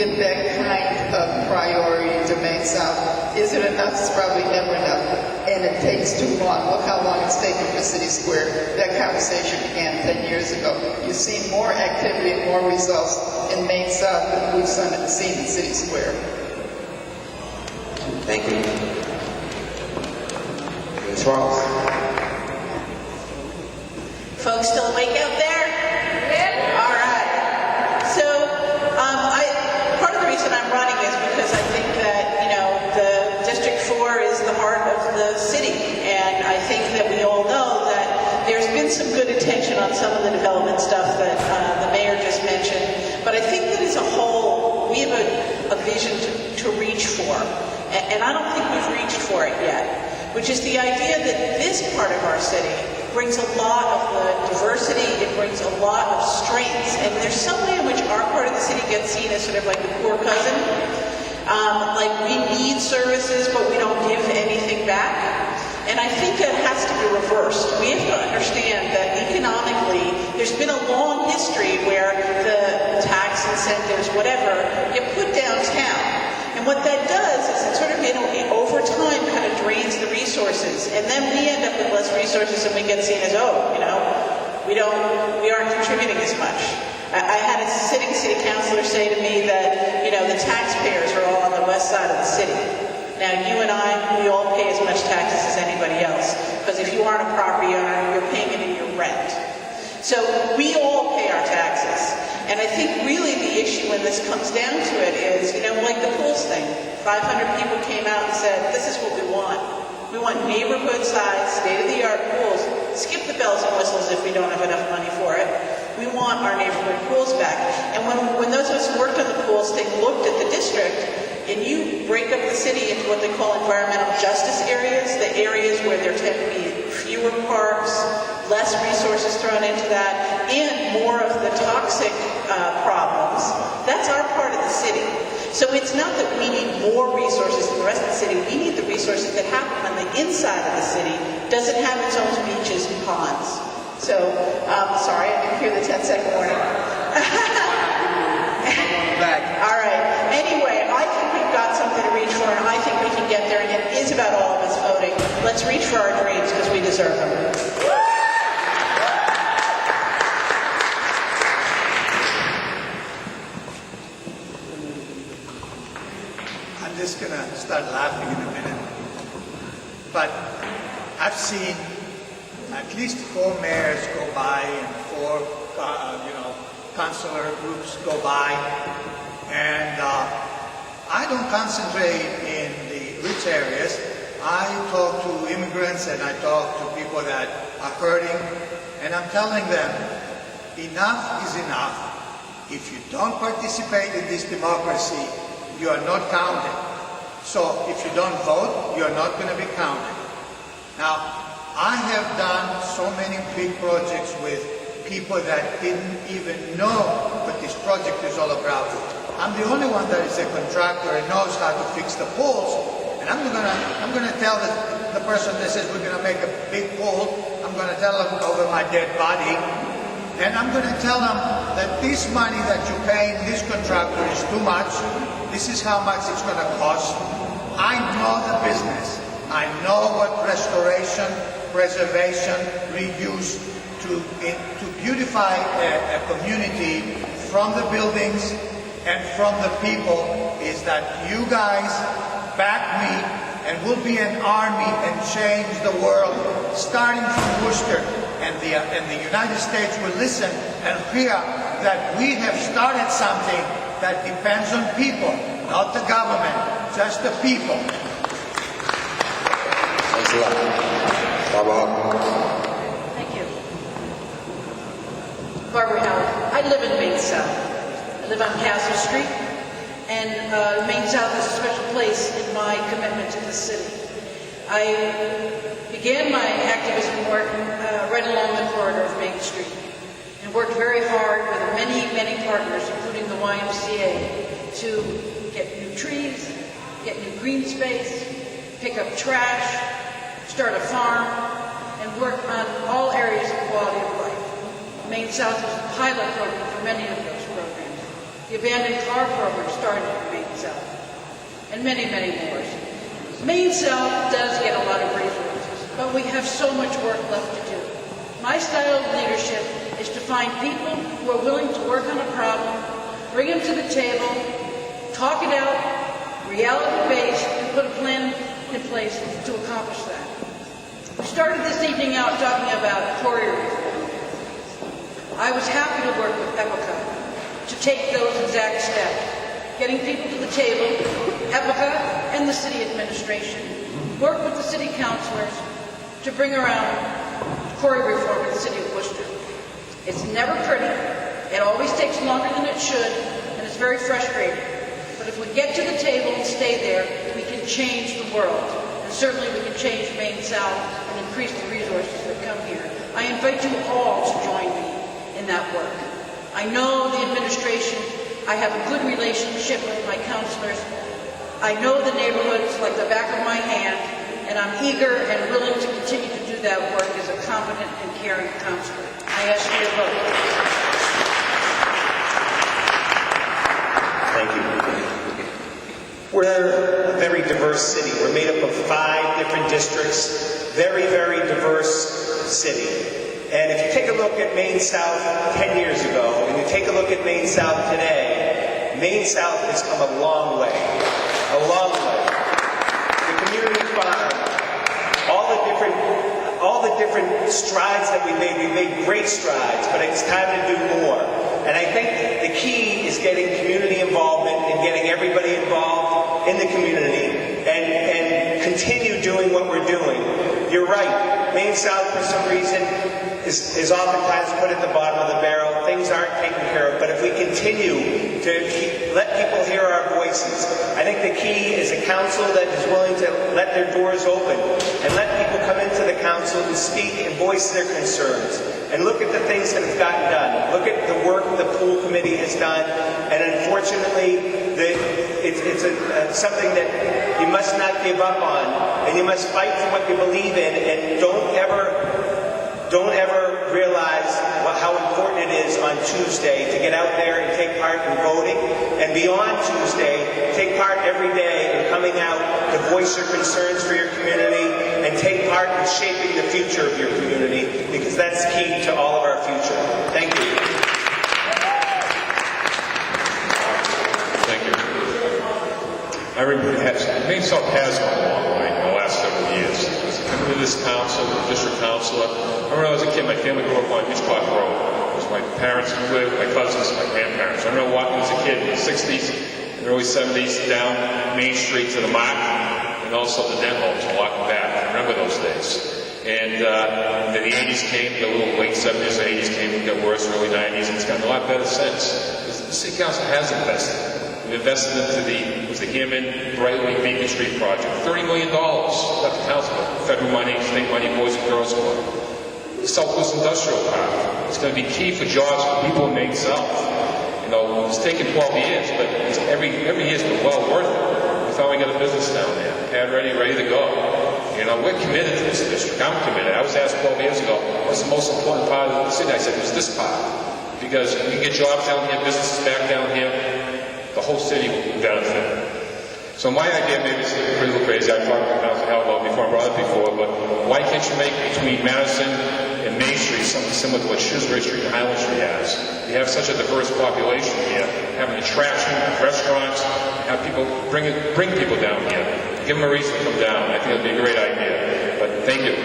give that kind of priority to Main South? Is it enough? It's probably never enough. And it takes too long. Look how long it's taken for City Square. That conversation began 10 years ago. You've seen more activity and more results in Main South than we've seen in City Square. Thank you. Ms. Ross. Folks still awake out there? Yeah. All right. So, part of the reason I'm running is because I think that, the District 4 is the heart of the city. And I think that we all know that there's been some good attention on some of the development stuff that the mayor just mentioned. But I think that as a whole, we have a vision to reach for. And I don't think we've reached for it yet, which is the idea that this part of our city brings a lot of the diversity, it brings a lot of strengths, and there's some way in which our part of the city gets seen as sort of like the poor cousin. Like we need services, but we don't give anything back. And I think that has to be reversed. We have to understand that economically, there's been a long history where the tax incentives, whatever, get put downtown. And what that does is it sort of, over time kind of drains the resources. And then we end up with less resources and we get seen as, we aren't contributing as much. I had a sitting city councilor say to me that, the taxpayers are all on the west side of the city. Now, you and I, we all pay as much taxes as anybody else. Because if you aren't a property owner, you're paying it in your rent. So we all pay our taxes. And I think really the issue when this comes down to it is, like the pools thing. 500 people came out and said, this is what we want. We want neighborhood-sized, state-of-the-art pools. Skip the bells and whistles if we don't have enough money for it. We want our neighborhood pools back. And when those of us who worked on the pools, they looked at the district, and you break up the city into what they call environmental justice areas, the areas where there tend to be fewer parks, less resources thrown into that, and more of the toxic problems. That's our part of the city. So it's not that we need more resources than the rest of the city. We need the resources that happen on the inside of the city. Does it have its own beaches and ponds? So, sorry, I didn't hear the 10-second warning. All right. Anyway, I think we've got something to reach for, and I think we can get there, and it is about all of us voting. Let's reach for our dreams because we deserve them. I'm just going to start laughing in a minute. But I've seen at least 4 mayors go by and 4, councilor groups go by. And I don't concentrate in the rich areas. I talk to immigrants and I talk to people that are hurting. And I'm telling them, enough is enough. If you don't participate in this democracy, you are not counted. So if you don't vote, you're not going to be counted. Now, I have done so many big projects with people that didn't even know what this project is all about. I'm the only one that is a contractor and knows how to fix the poles. And I'm gonna tell the person that says we're gonna make a big pole, I'm gonna tell them over my dead body, and I'm gonna tell them that this money that you pay this contractor is too much. This is how much it's gonna cost. I know the business. I know what restoration, preservation, reuse to beautify a community from the buildings and from the people is that you guys back me and we'll be an army and change the world starting from Worcester, and the United States will listen and hear that we have started something that depends on people, not the government, just the people. Thanks a lot. Barbara. Thank you. Barbara Howard. I live in Main South. I live on Castle Street, and Main South is a special place in my commitment to the city. I began my activism work right along the corridor of Main Street, and worked very hard with many, many partners, including the YMCA, to get new trees, get new green space, pick up trash, start a farm, and work on all areas of quality of life. Main South was a pilot program for many of those programs. the abandoned car program started in Maine South, and many, many more. Maine South does get a lot of resources, but we have so much work left to do. My style of leadership is to find people who are willing to work on a problem, bring them to the table, talk it out, reality-based, and put a plan in place to accomplish that. We started this evening out talking about quarry reform. I was happy to work with EPICA to take those exact steps, getting people to the table, EPICA and the city administration, work with the city councilors to bring around quarry reform in the city of Worcester. It's never pretty, it always takes longer than it should, and it's very frustrating. But if we get to the table and stay there, we can change the world. And certainly we can change Maine South and increase the resources that come here. I invite you all to join me in that work. I know the administration, I have a good relationship with my councilors. I know the neighborhoods like the back of my hand, and I'm eager and willing to continue to do that work as a competent and caring councilor. I ask you to vote. Thank you. We're a very diverse city. We're made up of 5 different districts, very, very diverse city. And if you take a look at Maine South 10 years ago, and you take a look at Maine South today, Maine South has come a long way. A long way. The community farm, all the different strides that we made great strides, but it's time to do more. And I think the key is getting community involvement and getting everybody involved in the community and continue doing what we're doing. You're right. Maine South, for some reason, is oftentimes put at the bottom of the barrel. Things aren't taken care of. But if we continue to let people hear our voices, I think the key is a council that is willing to let their doors open and let people come into the council and speak and voice their concerns. And look at the things that have gotten done. Look at the work the pool committee has done. And unfortunately, it's something that you must not give up on. And you must fight for what you believe in. And don't ever realize how important it is on Tuesday to get out there and take part in voting. And beyond Tuesday, take part every day in coming out to voice your concerns for your community and take part in shaping the future of your community, because that's key to all of our future. Thank you. Thank you. I remember Maine South has come a long way in the last several years. As I came into this council, the district councilor, I remember when I was a kid, my family grew up on Hitchcock Road. It was my parents who lived, my cousins, my grandparents. I remember walking as a kid in the 60s and early 70s down Main Street to the Mark and also the dent holes and walking back. I remember those days. And then the 80s came, the little late 70s and 80s came, it got worse, early 90s, and it's gotten a lot better since. The city council has invested. We've invested into the Hammond, Brightly, Beacon Street project. $30 million. Not the council, but federal money, state money, Boys and Girls Club. The Southwest Industrial Park. It's going to be key for jobs for people in Maine South. You know, it's taken 12 years, but every year's been well worth it. We finally got a business down there, pad ready to go. You know, we're committed to this district. I'm committed. I was asked 12 years ago, what's the most important part of the city? I said, it was this part. Because we can get jobs down here, businesses back down here, the whole city will benefit. So my idea, maybe it's a little crazy, I've talked about it before, I brought it before, but why can't you make between Madison and Main Street something similar to what Shrewsbury Street and Highland Street has? We have such a diverse population here, have an attraction, restaurants, have people, bring people down here. Give them a reason to come down. I think it would be a great idea. But thank you.